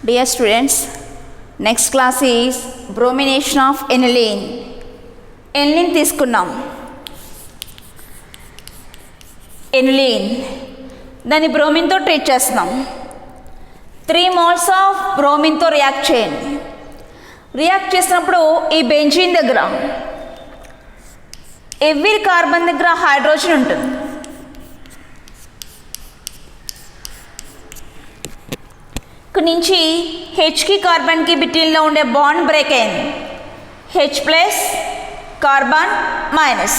Dear students, next class is bromination of aniline. Aniline తీసుకున్నాం. Aniline దాన్ని బ్రోమిన్తో treat చేస్తున్నాం. 3 moles of బ్రోమిన్తో react చేయండి. React చేసినప్పుడు ఈ బెంజీన్ దగ్గర ఎవ్రీ కార్బన్ దగ్గర హైడ్రోజన్ ఉంటుంది. ఇక్కడ నుంచి హెచ్కి కార్బన్కి బిట్వీన్లో ఉండే బాండ్ బ్రేక్ అయింది. H plus carbon minus,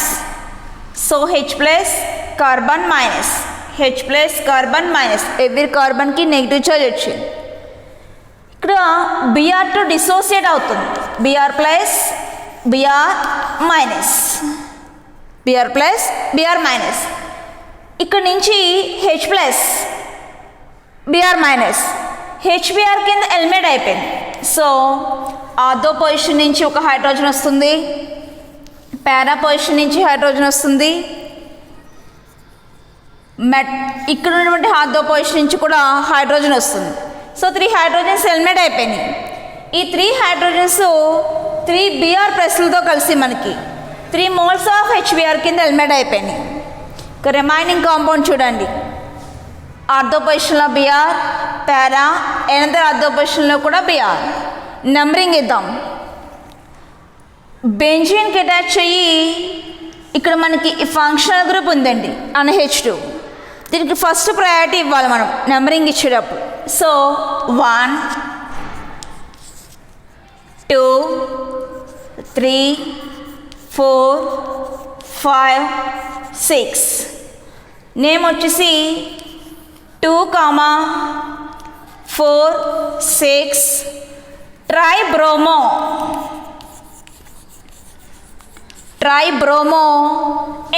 so H plus carbon minus, H plus carbon minus, every కార్బన్కి నెగిటివ్ చార్జ్ వచ్చింది. ఇక్కడ బిఆర్ టు డిసోసియేట్ అవుతుంది. B R plus B R minus, B R plus B R minus. ఇక్కడ నుంచి H plus B R minus H B R కింద eliminate అయిపోయింది. So ortho position నుంచి ఒక హైడ్రోజన్ వస్తుంది, పారా పొజిషన్ నుంచి హైడ్రోజన్ వస్తుంది, ఇక్కడ ఉన్నటువంటి ఆర్థో పొజిషన్ నుంచి కూడా హైడ్రోజన్ వస్తుంది. సో 3 హైడ్రోజన్స్ ఎలిమినేట్ అయిపోయినాయి. ఈ 3 హైడ్రోజన్స్ 3 బిఆర్ ప్లస్లతో కలిసి మనకి 3 moles ఆఫ్ హెచ్బిఆర్ కింద ఎలిమినేట్ అయిపోయినాయి. ఇక రిమైనింగ్ కాంపౌండ్ చూడండి. ఆర్థో పొజిషన్లో బిఆర్, పారా, ఎనదర్ ఆర్థో పొజిషన్లో కూడా బిఆర్. నెంబరింగ్ ఇద్దాం. బెంజీన్కి అటాచ్ అయ్యి ఇక్కడ మనకి ఫంక్షనల్ గ్రూప్ ఉందండి NH2. దీనికి ఫస్ట్ ప్రయారిటీ ఇవ్వాలి మనం నెంబరింగ్ ఇచ్చేటప్పుడు. సో 1 2 3 4 5 6. నేమ్ వచ్చేసి 2, 4 6 ట్రైబ్రోమో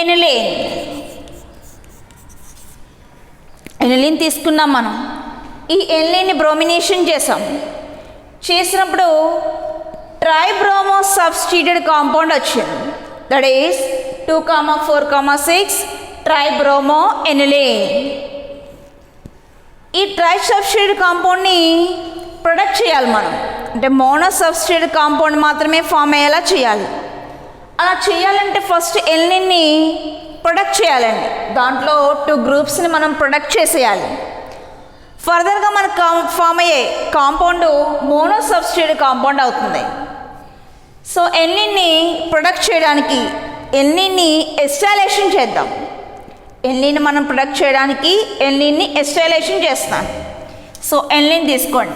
ఎనిలీన్. ఎనిలీన్ తీసుకున్నాం మనం. ఈ ఎనిలీన్ని బ్రోమినేషన్ చేసినప్పుడు ట్రైబ్రోమో సబ్స్టిట్యూటెడ్ కాంపౌండ్ వచ్చింది. That is 2, 4, 6 tribromo aniline. ఈ ట్రై సబ్స్టిట్యూటెడ్ కాంపౌండ్ని ప్రొడక్ట్ చేయాలి మనం. అంటే మోనో సబ్స్టిట్యూటెడ్ కాంపౌండ్ మాత్రమే ఫామ్ అయ్యేలా చేయాలి. అలా చేయాలంటే ఫస్ట్ ఎలినిన్ని ప్రొడక్ట్ చేయాలండి. దాంట్లో 2 గ్రూప్స్ని మనం ప్రొడక్ట్ చేసేయాలి. ఫర్దర్గా మనకు ఫామ్ అయ్యే కాంపౌండ్ మోనో సబ్స్టిట్యూటెడ్ కాంపౌండ్ అవుతుంది. సో ఎలినిన్ని ప్రొడక్ట్ చేయడానికి ఎలినిన్ని ఎస్టైలేషన్ చేద్దాం. ఎలినిన్ని మనం ప్రొడక్ట్ చేయడానికి ఎలినిన్ని ఎస్టైలేషన్ చేస్తాను. సో ఎలినిన్ తీసుకోండి.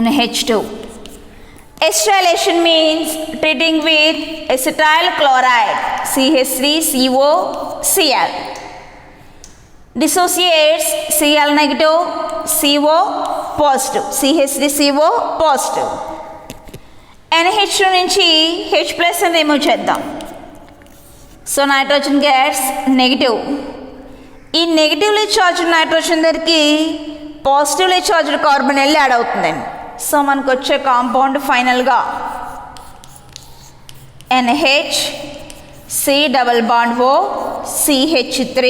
NH2. Acetylation means treating with acetyl chloride CH3COCl. Dissociates Cl negative, CO positive, CH3CO positive. NH2 నుంచి H plus అని రిమూవ్ చేద్దాం. So nitrogen gas negative. ఈ నెగిటివ్లీ చార్జ్డ్ నైట్రోజన్ దగ్గరికి పాజిటివ్లీ చార్జ్డ్ కార్బన్ వెళ్ళి add అవుతుందండి. So మనకు వచ్చే compound ఫైనల్గా NH C double bond O CH3.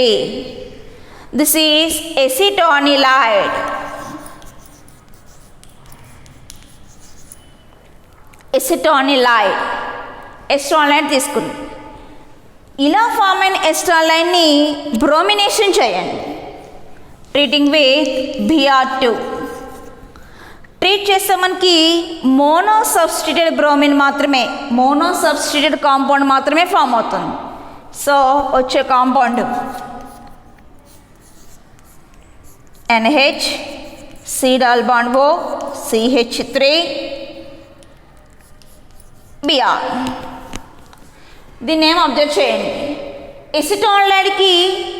This is acetanilide. Acetanilide తీసుకుంది. ఇలా ఫామ్ అయిన ఎసిటోనిలైడ్ని బ్రోమినేషన్ చేయండి. Treating with Br2. ట్రీట్ చేస్తే మనకి మోనో సబ్స్టిట్యూటెడ్ బ్రోమిన్ మాత్రమే, మోనో సబ్స్టిట్యూటెడ్ కాంపౌండ్ మాత్రమే ఫామ్ అవుతుంది. సో వచ్చే compound NH C double bond O CH3 Br. దీన్ని ఏం అబ్జర్వ్ చేయండి. ఎసిటోనిలైడ్కి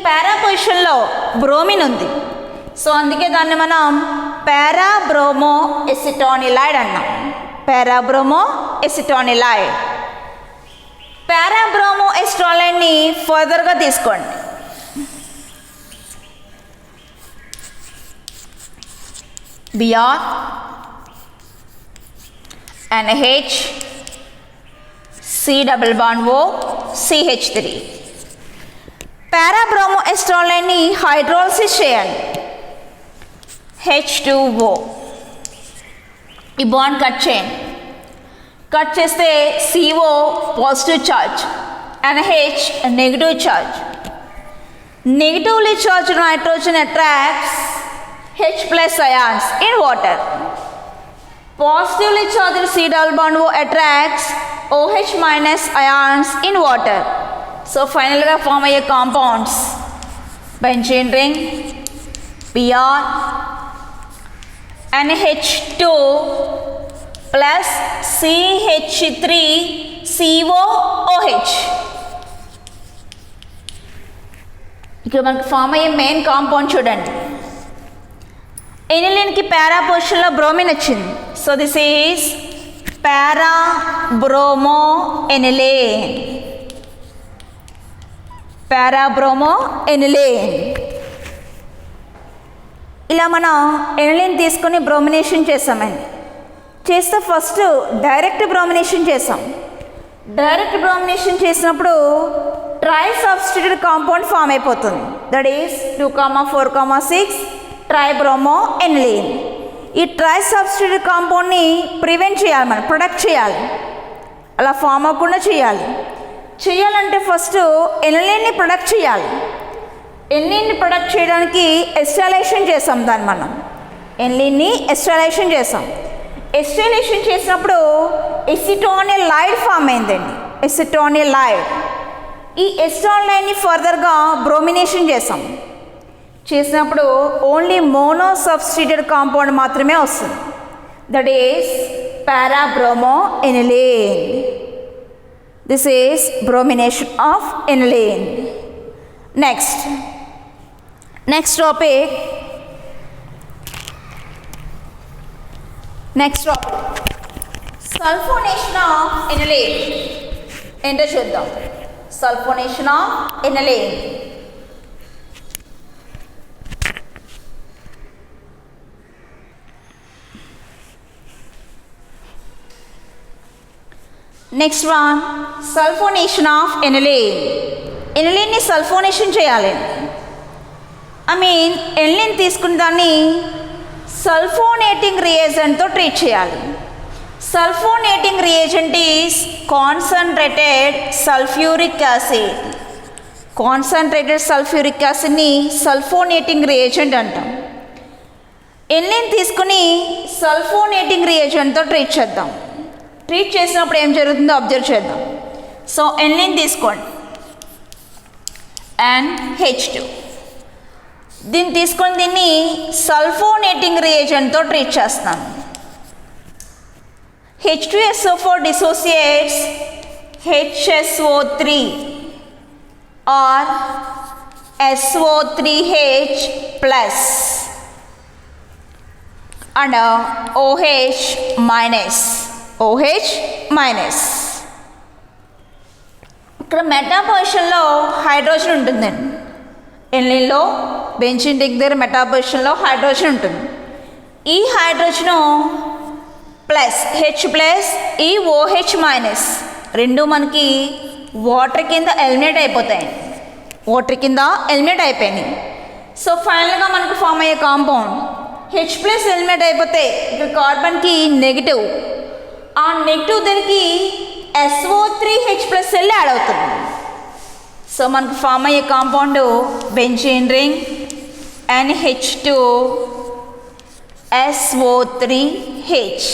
పారా పొజిషన్లో బ్రోమిన్ ఉంది. సో అందుకే దాన్ని మనం పారాబ్రోమో ఎసిటోనిలైడ్ అన్నాం. పారాబ్రోమో ఎసిటోనిలైడ్. పారాబ్రోమో ఎసిటోనిలైడ్ని ఫర్దర్గా తీసుకోండి. Br NH C double bond O CH3. Para bromo ఎసిటోనిలైడ్ని హైడ్రోలిసిస్ చేయండి. H2O. ఈ బాండ్ కట్ చేయండి. కట్ చేస్తే CO positive charge and H negative charge. Negatively charged nitrogen attracts H plus ions in water. Positively charged C double bond attracts OH minus ions in water. So finally గా form అయ్యే compounds benzene ring, Br and H2 plus CH3COOH. ఇక్కడ మనకి form అయ్యే main compound చూడండి. ఎనిలిన్కి పారా పొజిషన్లో bromine వచ్చింది. So this is para bromo aniline. Para bromo aniline. ఇలా మనం ఎనిలిన్ తీసుకొని బ్రోమినేషన్ చేసామండి. చేస్తే ఫస్ట్ డైరెక్ట్ బ్రోమినేషన్ చేసాం. డైరెక్ట్ బ్రోమినేషన్ చేసినప్పుడు ట్రై సబ్స్టిట్యూట్ కాంపౌండ్ ఫామ్ అయిపోతుంది. That is 2,4,6 tribromo aniline. ఈ ట్రై సబ్స్టిట్యూట్ కాంపౌండ్ని ప్రివెంట్ చేయాలి, మనం ప్రొడక్ట్ చేయాలి, అలా ఫామ్ అవ్వకుండా చేయాలంటే ఫస్ట్ ఎనిలిన్ని ప్రొడక్ట్ చేయాలి. ఎనిలిన్ని ప్రొడక్ట్ చేయడానికి ఎస్టాలేషన్ చేసాం. దాన్ని మనం ఎనిలిన్ని ఎస్టాలేషన్ చేసాం. ఎస్టాలేషన్ చేసినప్పుడు ఎసిటోనిల్ లైడ్ ఫామ్ అయిందండి. ఎసిటోనిల్ లైడ్. ఈ ఎసిటోనిల్ని ఫర్దర్గా బ్రోమినేషన్ చేసినప్పుడు ఓన్లీ మోనో సబ్స్టిట్యూటెడ్ కాంపౌండ్ మాత్రమే వస్తుంది. That is para bromo aniline. This is bromination of aniline. Next topic sulphonation of aniline. ఏంటో చూద్దాం. Sulphonation of aniline. Next one sulphonation of aniline. ఎనిలిన్ని సల్ఫోనేషన్ చేయాలి. ఎనిలిన్ తీసుకున్న దాన్ని సల్ఫోనేటింగ్ రియేజెంట్తో ట్రీట్ చేయాలి. Sulphonating reagent is concentrated sulphuric acid. Concentrated sulphuric యాసిడ్ని sulphonating reagent అంటాం. ఎనిలిన్ తీసుకుని సల్ఫోనేటింగ్ రియేజెంట్తో ట్రీట్ చేద్దాం. ట్రీట్ చేసినప్పుడు ఏం జరుగుతుందో అబ్జర్వ్ చేద్దాం. సో ఎనిలిన్ తీసుకోండి అండ్ H2. దీన్ని సల్ఫోనేటింగ్ రియేజెంట్తో ట్రీట్ చేస్తాను. H2SO4 dissociates HSO3 or SO3H plus and OH minus. ఇక్కడ మెటా పొజిషన్లో హైడ్రోజన్ ఉంటుందండి. ఎనిలిన్లో బెంజీన్ రింగ్ దగ్గర మెటా పొజిషన్లో హైడ్రోజన్ ఉంటుంది. ఈ హైడ్రోజను ప్లస్ H ప్లస్ ఈ OH మైనస్ రెండు మనకి వాటర్ కింద ఎలిమినేట్ అయిపోయినాయి. సో ఫైనల్గా మనకు ఫామ్ అయ్యే కాంపౌండ్ H ప్లస్ ఎలిమినేట్ అయిపోతే ఇక్కడ కార్బన్కి నెగిటివ్, ఆ నెగిటివ్ దానికి SO3H ప్లస్ సెల్ యాడ్ అవుతుంది. సో మనకు ఫామ్ అయ్యే కాంపౌండ్ బెంజీన్ రింగ్ NH2SO3H.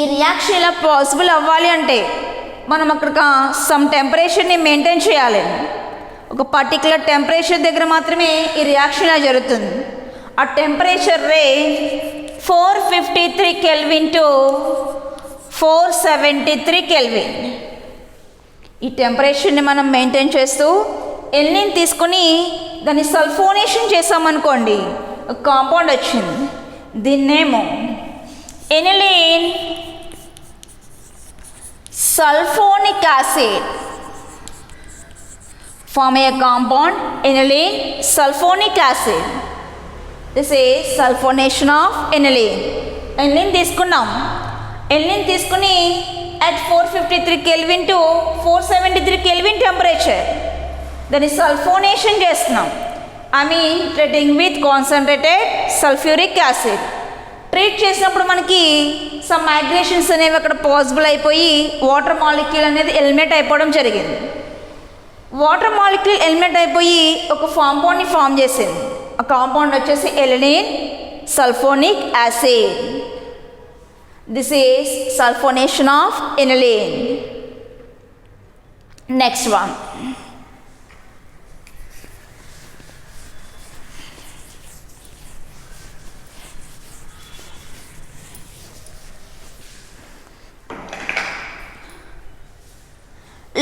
ఈ రియాక్షన్ ఇలా పాసిబుల్ అవ్వాలి అంటే మనం అక్కడ సమ్ టెంపరేచర్ని మెయింటైన్ చేయాలి. ఒక పర్టికులర్ టెంపరేచర్ దగ్గర మాత్రమే ఈ రియాక్షన్ ఇలా జరుగుతుంది. ఆ temperature range 453 Kelvin to 473 Kelvin. ఈ టెంపరేచర్ని మనం మెయింటైన్ చేస్తూ ఎనిలిన్ తీసుకొని దాన్ని సల్ఫోనేషన్ చేసామనుకోండి, కాంపౌండ్ వచ్చింది. దీన్నేమో ఎనిలిన్ సల్ఫోనిక్ యాసిడ్ ఫామ్ అయ్యే compound aniline sulphonic acid. This is sulphonation of aniline. Aniline తీసుకున్నాం. ఎనిలిన్ తీసుకుని at 453 Kelvin to 473 Kelvin temperature దాన్ని సల్ఫోనేషన్ చేస్తున్నాం. Amine treating with concentrated sulphuric acid. Treat చేసినప్పుడు మనకి సమ్ మైగ్రేషన్స్ అనేవి అక్కడ పాసిబుల్ అయిపోయి వాటర్ మాలిక్యూల్ అనేది ఎలిమినేట్ అయిపోవడం జరిగింది. వాటర్ మాలిక్యూల్ ఎలిమినేట్ అయిపోయి ఒక కాంపౌండ్ని ఫామ్ చేసింది. ఆ కాంపౌండ్ వచ్చేసి aniline sulphonic acid. This is sulphonation of aniline. Next one,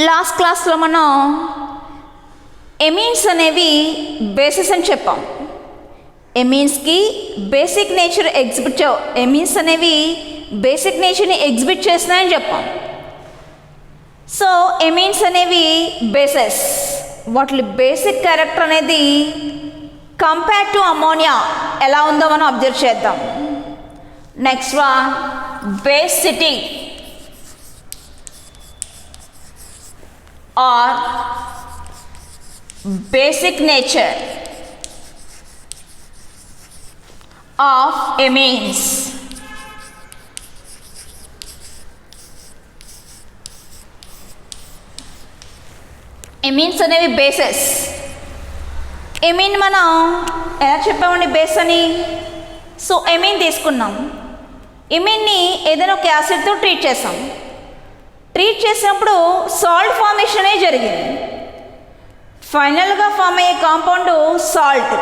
last క్లాస్లో మనం ఎమీన్స్ అనేవి బేసిస్ అని చెప్పాం. ఎమీన్స్కి బేసిక్ నేచర్ ఎమీన్స్ అనేవి బేసిక్ నేచర్ని ఎగ్జిబిట్ చేస్తున్నాయని చెప్పాం. సో ఎమీన్స్ అనేవి బేసెస్, వాటి బేసిక్ క్యారెక్టర్ అనేది కంపేర్ టు అమోనియా ఎలా ఉందో మనం అబ్జర్వ్ చేద్దాం. Next one, basicity or basic nature of amines. ఎమీన్స్ అనేవి బేసెస్. ఎమీన్ మనం ఎలా చెప్పామండి బేస్ అని? సో ఎమీన్ తీసుకున్నాం, ఎమీన్ని ఏదైనా ఒక యాసిడ్తో ట్రీట్ చేసాం. ట్రీట్ చేసినప్పుడు సాల్ట్ ఫార్మేషన్ అనేది జరిగింది. ఫైనల్గా ఫామ్ అయ్యే కాంపౌండ్ సాల్ట్.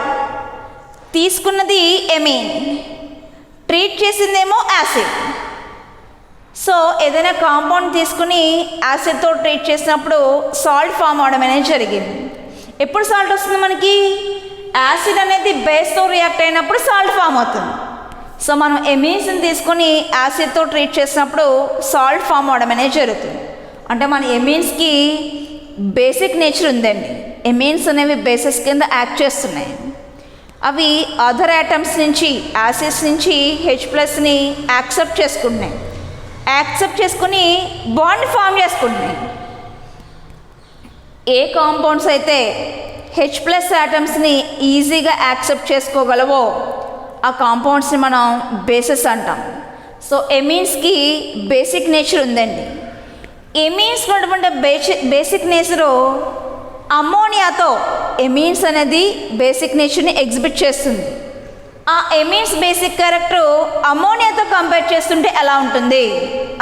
తీసుకున్నది ఎమీన్, ట్రీట్ చేసిందేమో యాసిడ్. సో ఏదైనా కాంపౌండ్ తీసుకుని యాసిడ్తో ట్రీట్ చేసినప్పుడు సాల్ట్ ఫామ్ అవడం అనేది జరిగింది. ఎప్పుడు సాల్ట్ వస్తుంది మనకి? యాసిడ్ అనేది బేస్తో రియాక్ట్ అయినప్పుడు సాల్ట్ ఫామ్ అవుతుంది. సో మనం ఎమీన్స్ని తీసుకొని యాసిడ్తో ట్రీట్ చేసినప్పుడు సాల్ట్ ఫామ్ అవడం అనేది జరుగుతుంది. అంటే మన ఎమీన్స్కి బేసిక్ నేచర్ ఉందండి. ఎమీన్స్ అనేవి బేసెస్ కింద యాక్ట్ చేస్తున్నాయి. అవి అదర్ యాటమ్స్ నుంచి, యాసిడ్స్ నుంచి H+ని యాక్సెప్ట్ చేసుకుంటున్నాయి. యాక్సెప్ట్ చేసుకుని బాండ్ ఫామ్ చేసుకుంటున్నాయి. ఏ కాంపౌండ్స్ అయితే H+ యాటమ్స్ని ఈజీగా యాక్సెప్ట్ చేసుకోగలవో ఆ కాంపౌండ్స్ని మనం బేసెస్ అంటాం. సో ఎమీన్స్కి బేసిక్ నేచర్ ఉందండి. ఎమీన్స్ ఉన్నటువంటి బేసిక్ నేచరు అమ్మోనియాతో ఎమీన్స్ అనేది బేసిక్ నేచర్ని ఎగ్జిబిట్ చేస్తుంది. ఆ ఎమీన్స్ బేసిక్ క్యారెక్టర్ అమ్మోనియాతో కంపేర్ చేస్తుంటే ఎలా ఉంటుంది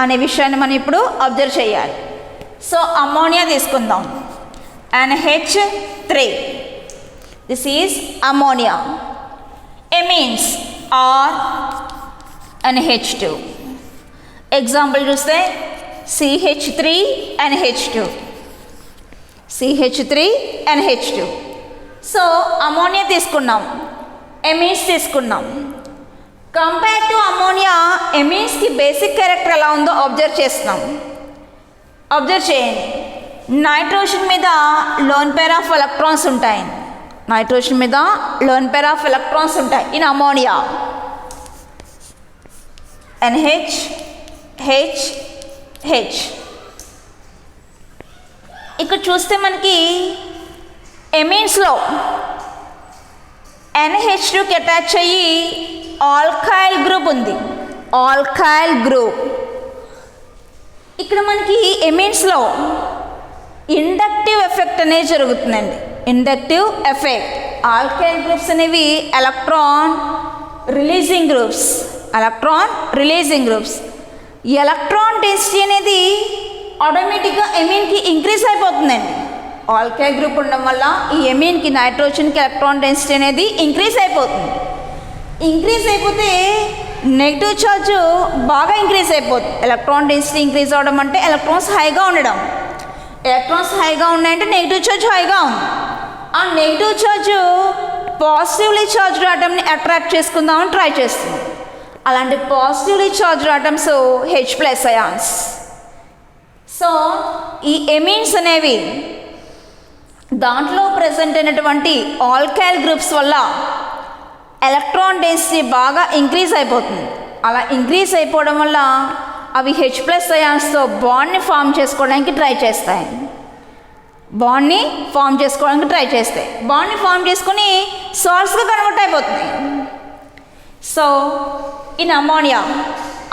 అనే విషయాన్ని మనం ఇప్పుడు అబ్జర్వ్ చేయాలి. సో అమ్మోనియా తీసుకుందాం. NH3, this is ammonia. Amines are NH2. Example చూస్తే CH3NH2, CH3NH2. సో అమోనియా తీసుకున్నాం, ఎమీన్స్ తీసుకున్నాం. కంపేర్ టు అమోనియా ఎమీన్స్కి బేసిక్ క్యారెక్టర్ ఎలా ఉందో అబ్జర్వ్ చేస్తున్నాం. అబ్జర్వ్ చేయండి. నైట్రోజన్ మీద లోన్ పేర్ ఆఫ్ ఎలక్ట్రాన్స్ ఉంటాయి. నైట్రోజన్ మీద లోన్ పేర్ ఆఫ్ ఎలక్ట్రాన్స్ ఉంటాయి in ammonia. NH, H, H. ఇక్కడ చూస్తే మనకి ఎమీన్స్లో NH2కి అటాచ్ అయ్యి ఆల్కైల్ గ్రూప్ ఉంది. Alkyl group. ఇక్కడ మనకి ఎమీన్స్లో ఇండక్టివ్ ఎఫెక్ట్ అనేది జరుగుతుందండి. Inductive effect. ఆల్కైల్ గ్రూప్స్ అనేవి electron releasing groups. Electron releasing groups. Electron density అనేది ఆటోమేటిక్గా ఎమీన్కి ఇంక్రీజ్ అయిపోతుందండి. ఆల్కైల్ గ్రూప్ ఉండడం వల్ల ఈ ఎమీన్కి, నైట్రోజన్కి ఎలక్ట్రాన్ డెన్సిటీ అనేది ఇంక్రీజ్ అయిపోతుంది. ఇంక్రీజ్ అయిపోతే నెగిటివ్ ఛార్జ్ బాగా ఇంక్రీజ్ అయిపోతుంది. ఎలక్ట్రాన్ డెన్సిటీ ఇంక్రీజ్ అవ్వడం అంటే ఎలక్ట్రాన్స్ హైగా ఉండడం. ఎలక్ట్రాన్స్ హైగా ఉన్నాయంటే నెగిటివ్ ఛార్జ్ హైగా ఉంది. ఆ నెగిటివ్ ఛార్జ్ పాజిటివ్లీ ఛార్జ్డ్ ఆటమ్ని అట్రాక్ట్ చేసుకుందామని ట్రై చేస్తుంది. అలాంటి positively charged atoms H+ ions. So ఈ ఎమీన్స్ అనేవి దాంట్లో ప్రజెంట్ అయినటువంటి ఆల్కైల్ గ్రూప్స్ వల్ల ఎలక్ట్రాన్ డెన్సిటీ బాగా ఇంక్రీజ్ అయిపోతుంది. అలా ఇంక్రీజ్ అయిపోవడం వల్ల అవి H+ అయాన్స్తో బాండ్ని ఫామ్ చేసుకోవడానికి ట్రై చేస్తాయి. బాండ్ని ఫామ్ చేసుకోవడానికి ట్రై చేస్తాయి. బాండ్ని ఫామ్ చేసుకుని సాల్ట్స్గా కన్వర్ట్ అయిపోతుంది. సో ఇన్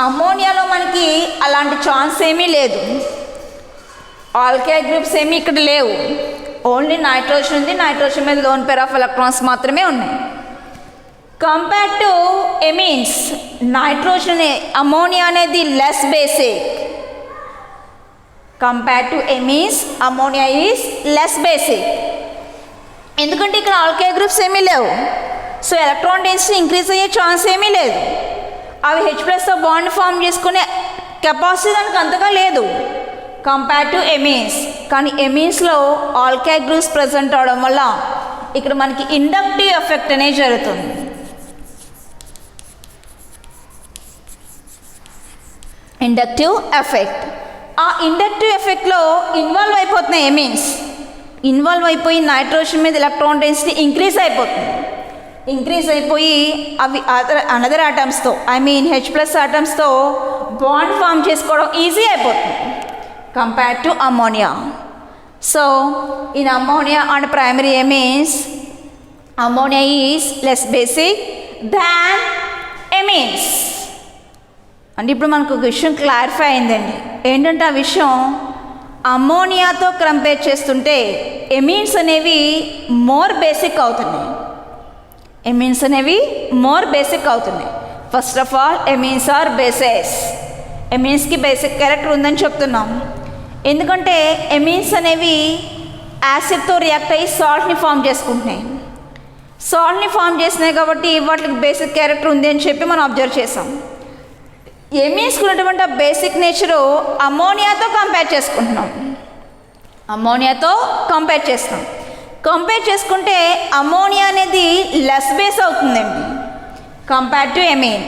అమ్మోనియాలో మనకి అలాంటి ఛాన్స్ ఏమీ లేదు. ఆల్కైల్ గ్రూప్స్ ఏమీ ఇక్కడ లేవు. ఓన్లీ నైట్రోజన్ ఉంది. నైట్రోజన్ మీద లోన్ పేర్ ఆఫ్ ఎలక్ట్రాన్స్ మాత్రమే ఉన్నాయి. Compare to amines, nitrogen ammonia అనేది less basic. Compare to amines ammonia is less basic. ఎందుకంటే ఇక్కడ ఆల్కైల్ గ్రూప్స్ ఏమీ లేవు. సో ఎలక్ట్రాన్ డెన్సిటీ ఇంక్రీజ్ అయ్యే ఛాన్స్ ఏమీ లేదు. అవి H+తో బాండ్ ఫామ్ చేసుకునే కెపాసిటీ దానికి అంతగా లేదు కంపేర్ టు ఎమీన్స్. కానీ ఎమీన్స్లో ఆల్కైల్ గ్రూప్స్ ప్రజెంట్ అవడం వల్ల ఇక్కడ మనకి ఇండక్టివ్ ఎఫెక్ట్ అనేది జరుగుతుంది. Inductive effect. ఆ ఇండక్టివ్ ఎఫెక్ట్లో ఇన్వాల్వ్ అయిపోతున్నాయి ఎమీన్స్. ఇన్వాల్వ్ అయిపోయి నైట్రోజన్ మీద ఎలక్ట్రాన్ డెన్సిటీ ఇంక్రీజ్ అయిపోయి అవి అనదర్ ఆటమ్స్తో H+ ఆటమ్స్తో బాండ్ ఫామ్ చేసుకోవడం ఈజీ అయిపోతుంది compare to ammonia. So in ammonia and primary ఎమీన్స్, ammonia is less basic దాన్ ఎమీన్స్. అంటే ఇప్పుడు మనకు ఒక విషయం క్లారిఫై అయిందండి. ఏంటంటే ఆ విషయం అమ్మోనియాతో కంపేర్ చేస్తుంటే ఎమీన్స్ అనేవి మోర్ బేసిక్ అవుతున్నాయి. First of all amines are bases. ఎమీన్స్కి బేసిక్ క్యారెక్టర్ ఉందని చెప్తున్నాం. ఎందుకంటే ఎమీన్స్ అనేవి యాసిడ్తో రియాక్ట్ అయ్యి సాల్ట్ని ఫామ్ చేసుకుంటున్నాయి. సాల్ట్ని ఫామ్ చేసినాయి కాబట్టి వాటికి బేసిక్ క్యారెక్టర్ ఉంది అని చెప్పి మనం అబ్జర్వ్ చేసాం. ఎమీన్స్కి ఉన్నటువంటి ఆ బేసిక్ నేచరు అమ్మోనియాతో కంపేర్ చేస్తాం. కంపేర్ చేసుకుంటే అమ్మోనియా అనేది లెస్ బేస్ అవుతుందండి కంపేర్ టు ఎమీన్.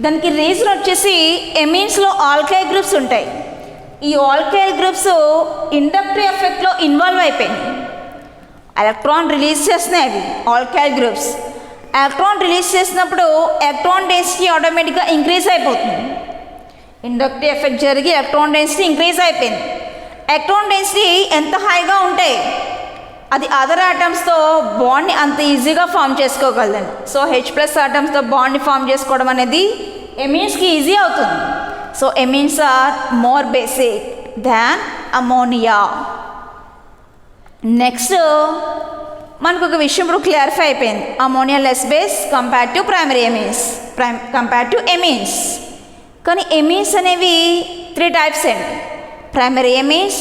దానికి రీజన్ వచ్చేసి ఎమీన్స్లో ఆల్కైల్ గ్రూప్స్ ఉంటాయి. ఈ ఆల్కైల్ గ్రూప్స్ ఇండక్టివ్ ఎఫెక్ట్లో ఇన్వాల్వ్ అయిపోయినాయి. ఎలక్ట్రాన్ రిలీజ్ చేస్తున్నాయి. అవి ఆల్కైల్ గ్రూప్స్ ఎలక్ట్రాన్ రిలీజ్ చేసినప్పుడు ఎలక్ట్రాన్ డెన్సిటీ ఆటోమేటిక్గా ఇంక్రీజ్ అయిపోతుంది. ఇండక్టివ్ ఎఫెక్ట్ జరిగి ఎలక్ట్రాన్ డెన్సిటీ ఇంక్రీజ్ అయిపోయింది. ఎలక్ట్రాన్ డెన్సిటీ ఎంత హైగా ఉంటే అది అదర్ ఆటమ్స్తో బాండ్ని అంత ఈజీగా ఫామ్ చేసుకోగలదండి. సో H+ ఆటమ్స్తో బాండ్ని ఫామ్ చేసుకోవడం అనేది ఎమీన్స్కి ఈజీ అవుతుంది. So amines are more basic than ammonia. Next మనకు ఒక విషయం ఇప్పుడు క్లారిఫై అయిపోయింది. Ammonia less base compare to primary amines, compare to amines. కానీ ఎమీన్స్ అనేవి 3 టైప్స్ అండి. Primary amines,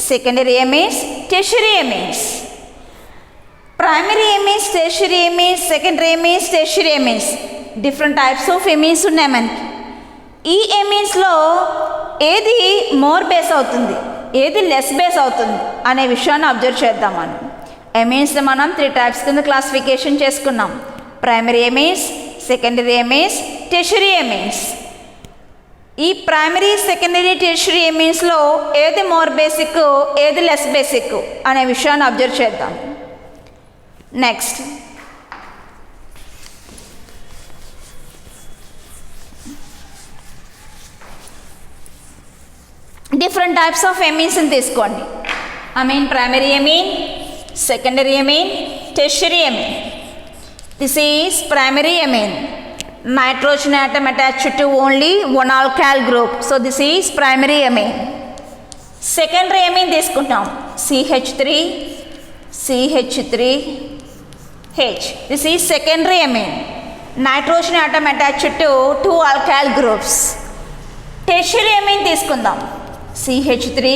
secondary amines, tertiary amines. Primary amines, tertiary amines, secondary amines, tertiary amines, different types of amines ఉన్నాయి మనకి. ఈ ఎమీన్స్లో ఏది మోర్ బేస్ అవుతుంది, ఏది లెస్ బేస్ అవుతుంది అనే విషయాన్ని అబ్జర్వ్ చేద్దాం. మనం ఎమీన్స్ని మనం 3 టైప్స్ కింద క్లాసిఫికేషన్ చేసుకున్నాం. Primary amines, secondary amines, tertiary ఎమీన్స్. ఈ ప్రైమరీ, సెకండరీ, టెర్షియరీ ఎమీన్స్లో ఏది మోర్ బేసిక్, ఏది లెస్ బేసిక్ అనే విషయాన్ని అబ్జర్వ్ చేద్దాం. నెక్స్ట్ డిఫరెంట్ టైప్స్ ఆఫ్ ఎమీన్స్ని తీసుకోండి. Primary amine, secondary amine, tertiary amine. This is primary amine. Nitrogen atom attached to only one alkyl group. So this is primary amine. Secondary amine తీసుకుంటాం. CH3H. This is secondary amine. Nitrogen atom attached to 2 alkyl groups. Tertiary amine తీసుకుందాం. CH3.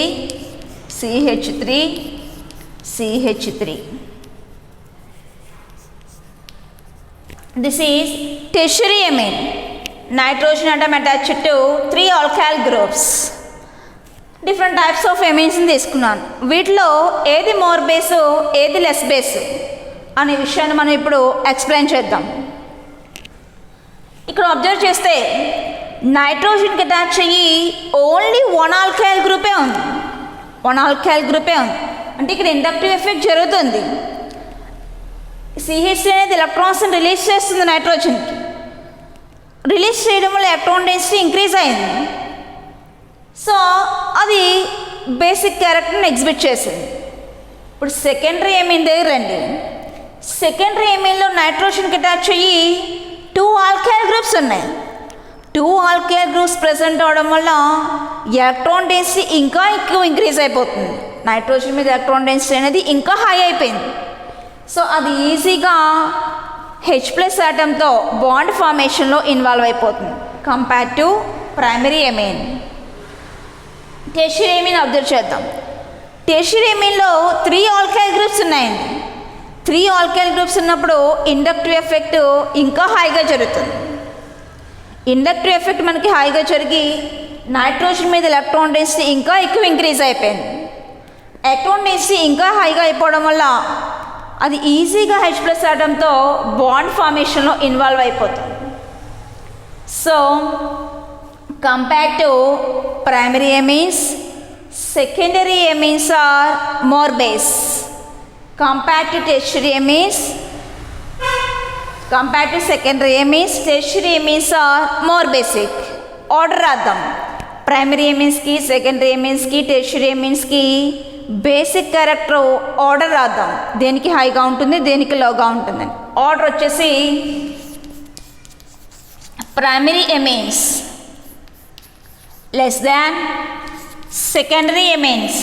This is tertiary amine. Nitrogen atom attached to 3 alkyl groups. Different types of amines తీసుకున్నాను. వీటిలో ఏది more base, ఏది less base అనే విషయాన్ని మనం ఇప్పుడు explain చేద్దాం. ఇక్కడ అబ్జర్వ్ చేస్తే నైట్రోజన్కి అటాచ్ అయ్యి ఓన్లీ 1 alkyl గ్రూపే ఉంది. అంటే ఇక్కడ ఇండక్టివ్ ఎఫెక్ట్ జరుగుతుంది. CH3 అనేది ఎలక్ట్రాన్స్ని రిలీజ్ చేస్తుంది. నైట్రోజన్కి రిలీజ్ చేయడం వల్ల ఎలక్ట్రాన్ డెన్సిటీ ఇంక్రీజ్ అయింది. సో అది బేసిక్ క్యారెక్టర్ని ఎగ్జిబిట్ చేసింది. ఇప్పుడు సెకండరీ ఎమీన్ దగ్గర రండి. సెకండరీ ఎమీన్లో నైట్రోజన్కి అటాచ్ అయ్యి 2 ఆల్కైల్ గ్రూప్స్ ఉన్నాయి. 2 ఆల్కైల్ గ్రూప్స్ ప్రెసెంట్ అవడం వల్ల ఎలక్ట్రాన్ డెన్సిటీ ఇంకా ఎక్కువ ఇంక్రీజ్ అయిపోతుంది. నైట్రోజన్ మీద ఎలక్ట్రాన్ డెన్సిటీ అనేది ఇంకా హై అయిపోయింది. సో అది ఈజీగా H+ ఆటంతో బాండ్ ఫార్మేషన్లో ఇన్వాల్వ్ అయిపోతుంది compare to primary amine. Tertiary amine observe చేద్దాం. టెర్షియరీ ఎమీన్లో 3 ఆల్కైల్ గ్రూప్స్ ఉన్నాయండి. 3 ఆల్కైల్ గ్రూప్స్ ఉన్నప్పుడు ఇండక్టివ్ ఎఫెక్ట్ ఇంకా హైగా జరుగుతుంది. ఇండక్టివ్ ఎఫెక్ట్ మనకి హైగా జరిగి నైట్రోజన్ మీద ఎలక్ట్రాన్ డెన్సిటీ ఇంకా ఎక్కువ ఇంక్రీజ్ అయిపోయింది. ఎలక్ట్రాన్ డెన్సిటీ ఇంకా హైగా అయిపోవడం వల్ల అది ఈజీగా H+ ఆటంతో బాండ్ ఫార్మేషన్లో ఇన్వాల్వ్ అయిపోతుంది. So compare to primary ఎమీన్స్, secondary amines are more base compared to tertiary amines. Compared to secondary amines, tertiary amines are more basic. Order రాద్దాం. ప్రైమరీ ఎమీన్స్కి, సెకండరీ ఎమీన్స్కి, టెర్షియరీ ఎమీన్స్కి బేసిక్ క్యారెక్టర్ ఆర్డర్ రాద్దాం. దేనికి హైగా ఉంటుంది, దేనికి లోగా ఉంటుందని. ఆర్డర్ వచ్చేసి primary amines less than secondary amines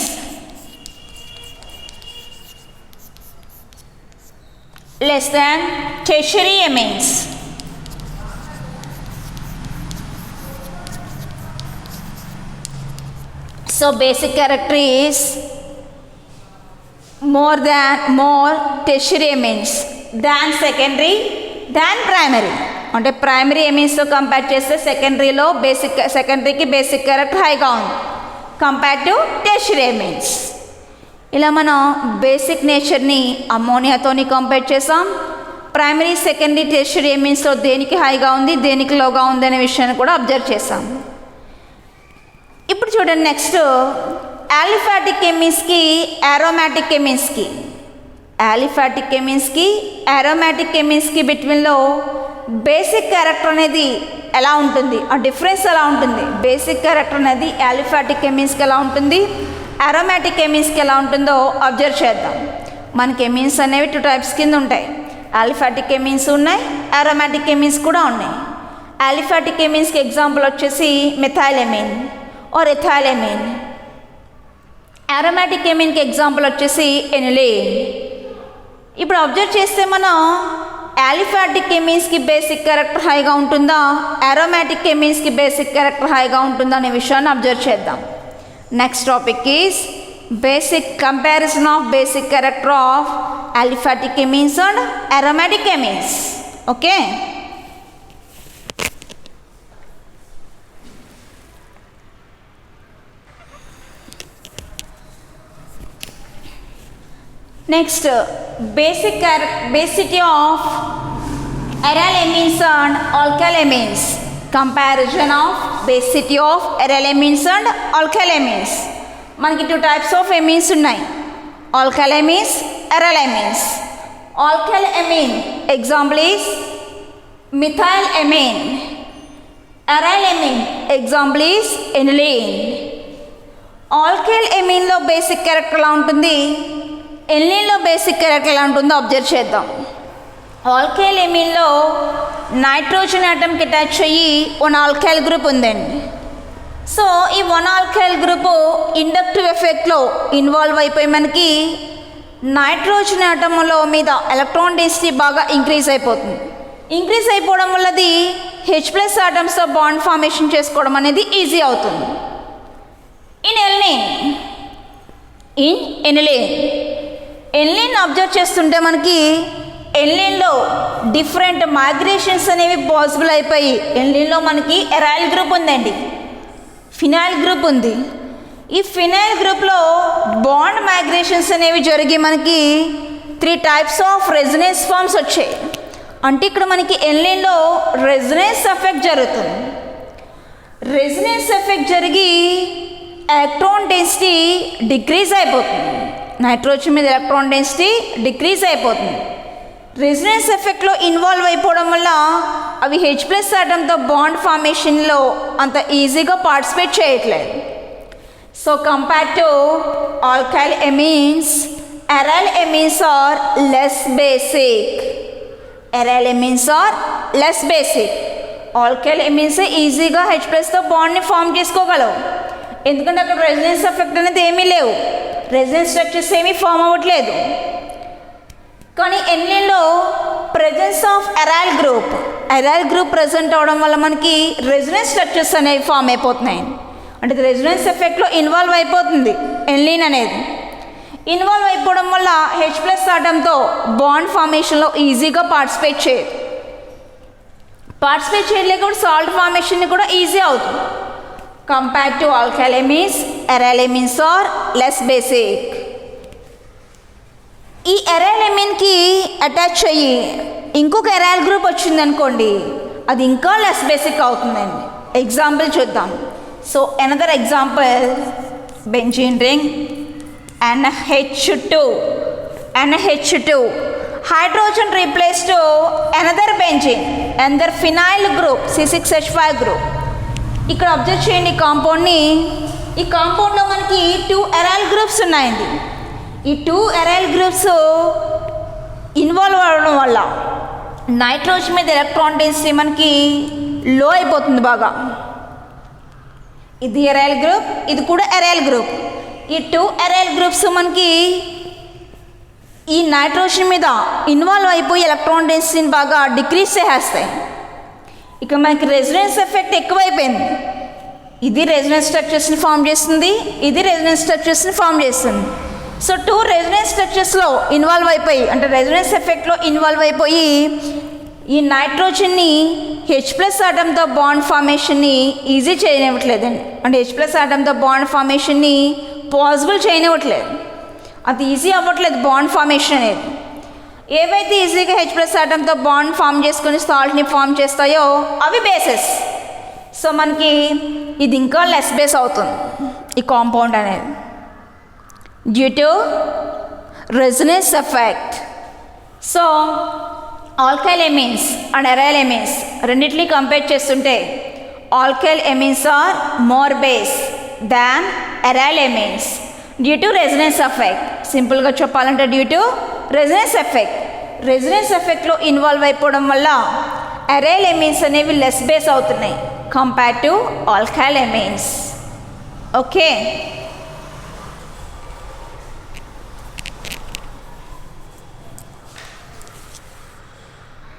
less than tertiary amines. So basic character is more tertiary amines than secondary than primary. అంటే ప్రైమరీ ఎమీన్స్తో కంపేర్ చేస్తే సెకండరీకి బేసిక్ క్యారెక్టర్ హైగా ఉంది కంపేర్ టు టెర్షియరీ ఎమీన్స్. ఇలా మనం బేసిక్ నేచర్ని అమ్మోనియాతోని కంపేర్ చేసాం. Primary, secondary, tertiary ఎమీన్స్లో దేనికి హైగా ఉంది, దేనికి లోగా ఉంది అనే విషయాన్ని కూడా అబ్జర్వ్ చేసాం. ఇప్పుడు చూడండి నెక్స్ట్ ఆలిఫాటిక్ ఎమీన్స్కి, ఆరోమాటిక్ ఎమీన్స్కి. ఆలిఫాటిక్ ఎమీన్స్కి, ఆరోమాటిక్ ఎమీన్స్కి బిట్వీన్లో బేసిక్ క్యారెక్టర్ అనేది ఎలా ఉంటుంది, ఆ డిఫరెన్స్ ఎలా ఉంటుంది, బేసిక్ క్యారెక్టర్ అనేది ఆలిఫాటిక్ ఎమీన్స్కి ఎలా ఉంటుంది, అరోమాటిక్ ఎమీన్స్కి ఎలా ఉంటుందో అబ్జర్వ్ చేద్దాం. మనకి ఎమీన్స్ అనేవి 2 టైప్స్ కింద ఉంటాయి. ఆలిఫాటిక్ ఎమీన్స్ ఉన్నాయి, అరోమాటిక్ ఎమీన్స్ కూడా ఉన్నాయి. ఆలిఫాటిక్ ఎమీన్స్కి ఎగ్జాంపుల్ వచ్చేసి methyl amine or ethyl amine. Aromatic ఎమీన్కి ఎగ్జాంపుల్ వచ్చేసి ఎనిలీన్. ఇప్పుడు అబ్జర్వ్ చేస్తే మనం ఆలిఫాటిక్ ఎమీన్స్కి బేసిక్ క్యారెక్టర్ హైగా ఉంటుందా, అరోమాటిక్ ఎమీన్స్కి బేసిక్ క్యారెక్టర్ హైగా ఉంటుందా అనే విషయాన్ని అబ్జర్వ్ చేద్దాం. Next topic is basic comparison of basic character of aliphatic amines and aromatic amines. Okay, next basicity of aryl amines and alkyl amines. Comparison of basicity of aryl amines and alkyl amines. మనకి 2 types of amines ఉన్నాయి, alkyl amines, aryl amines. Alkyl amine example is methyl amine. Aryl amine example is aniline. Alkyl amine లో basic character ఎలా ఉంటుంది, ఎనిలీన్లో basic character ఎలా ఉంటుందో observe చేద్దాం. Alkyl ఎమీన్లో nitrogen ఆటంకి attach అయ్యి 1 alkyl group ఉందండి. సో ఈ 1 ఆల్కైల్ గ్రూపు ఇండక్టివ్ ఎఫెక్ట్లో ఇన్వాల్వ్ అయిపోయి మనకి నైట్రోజన్ ఆటంలో మీద ఎలక్ట్రాన్ డెన్సిటీ బాగా ఇంక్రీజ్ అయిపోతుంది. ఇంక్రీజ్ అయిపోవడం వల్లది H+ ఆటమ్స్తో బాండ్ ఫార్మేషన్ చేసుకోవడం అనేది ఈజీ అవుతుంది. ఎనిలీన్ అబ్జర్వ్ చేస్తుంటే మనకి ఎనిలీన్లో డిఫరెంట్ మైగ్రేషన్స్ అనేవి పాసిబుల్ అయిపోయి ఎనిలీన్లో మనకి ఎరైల్ గ్రూప్ ఉందండి, ఫినైల్ గ్రూప్ ఉంది. ఈ ఫినైల్ గ్రూప్లో బాండ్ మైగ్రేషన్స్ అనేవి జరిగి మనకి 3 టైప్స్ ఆఫ్ రెజొనెన్స్ ఫార్మ్స్ వచ్చాయి. అంటే ఇక్కడ మనకి ఎనిలీన్లో రెజొనెన్స్ ఎఫెక్ట్ జరుగుతుంది. రెజొనెన్స్ ఎఫెక్ట్ జరిగి ఎలక్ట్రాన్ డెన్సిటీ డిక్రీజ్ అయిపోతుంది. నైట్రోజన్ మీద ఎలక్ట్రాన్ డెన్సిటీ డిక్రీజ్ అయిపోతుంది. రెజొనెన్స్ ఎఫెక్ట్లో ఇన్వాల్వ్ అయిపోవడం వల్ల అవి H+ ఆటంతో బాండ్ ఫార్మేషన్లో అంత ఈజీగా పార్టిసిపేట్ చేయట్లేదు. So compare to alkyl ఎమీన్స్, aryl amines are less basic. Aryl amines are less basic. Alkyl amines ఈజీగా H+తో బాండ్ని ఫామ్ చేసుకోగలవు, ఎందుకంటే అక్కడ రెసిడెన్స్ ఎఫెక్ట్ అనేది ఏమీ లేవు, రెసిడెన్స్ స్ట్రక్చర్స్ ఏమీ ఫామ్ అవ్వట్లేదు. కానీ ఎన్లిన్లో presence of aryl group present అవడం వల్ల మనకి రెసిడెన్స్ స్ట్రక్చర్స్ అనేవి ఫామ్ అయిపోతున్నాయి. అంటే రెసిడెన్స్ ఎఫెక్ట్లో ఇన్వాల్వ్ అయిపోతుంది ఎన్లిన్ అనేది. ఇన్వాల్వ్ అయిపోవడం వల్ల H+ ఆటంతో బాండ్ ఫార్మేషన్లో ఈజీగా పార్టిసిపేట్ చేయలేక సాల్ట్ ఫార్మేషన్ కూడా ఈజీ అవుతుంది. Compare to alkyl amines, aryl amines are less basic. ఈ అరైల్ ఎమిన్కి అటాచ్ అయ్యి ఇంకొక అరైల్ గ్రూప్ వచ్చిందనుకోండి, అది ఇంకా లెస్ బేసిక్ అవుతుందండి. ఎగ్జాంపుల్ చూద్దాం. So another example, benzene ring NH2. Hydrogen replace to another benzene, another phenyl group C6H5 group. ఇక్కడ అబ్జర్వ్ చేయండి కాంపౌండ్ని. ఈ కాంపౌండ్లో మనకి 2 అరైల్ గ్రూప్స్ ఉన్నాయండి. ఈ 2 అరైల్ గ్రూప్స్ ఇన్వాల్వ్ అవ్వడం వల్ల నైట్రోజన్ మీద ఎలక్ట్రాన్ డెన్సిటీ మనకి లో అయిపోతుంది బాగా. ఇది అరైల్ గ్రూప్, ఇది కూడా అరైల్ గ్రూప్. ఈ 2 అరైల్ గ్రూప్స్ మనకి ఈ నైట్రోజన్ మీద ఇన్వాల్వ్ అయిపోయి ఎలక్ట్రాన్ డెన్సిటీని బాగా డిక్రీజ్ చేసేస్తాయి. ఇక మనకి రెసిడెన్స్ ఎఫెక్ట్ ఎక్కువైపోయింది. ఇది రెసిడెన్స్ స్ట్రక్చర్స్ని ఫామ్ చేస్తుంది, ఇది రెసిడెన్స్ స్ట్రక్చర్స్ని ఫామ్ చేస్తుంది. సో 2 రెసిడెన్స్ స్ట్రక్చర్స్లో ఇన్వాల్వ్ అయిపోయి, అంటే రెసిడెన్స్ ఎఫెక్ట్లో ఇన్వాల్వ్ అయిపోయి ఈ నైట్రోజన్ని H+ ఆటంతో బాండ్ ఫార్మేషన్ని ఈజీ చేయనివ్వట్లేదండి. అంటే H+ ఆటంతో బాండ్ ఫార్మేషన్ని పాసిబుల్ చేయనివ్వట్లేదు, అది ఈజీ అవ్వట్లేదు బాండ్ ఫార్మేషన్ అనేది. ఏవైతే ఈజీగా H+ ఆటంతో బాండ్ ఫామ్ చేసుకొని సాల్ట్ని ఫామ్ చేస్తాయో అవి బేసెస్. సో మనకి ఇది ఇంకా లెస్ బేస్ అవుతుంది ఈ కాంపౌండ్ అనేది, due to resonance effect. So alkyl amines and aryl amines రెండింటినీ కంపేర్ చేస్తుంటే alkyl amines are more base than aryl amines due to resonance effect. సింపుల్గా చెప్పాలంటే due to resonance effect. Resonance ఎఫెక్ట్లో involve అయిపోవడం వల్ల అరైల్ ఎమిన్స్ అనేవి less base అవుతున్నాయి compare to alkyl amines. Okay.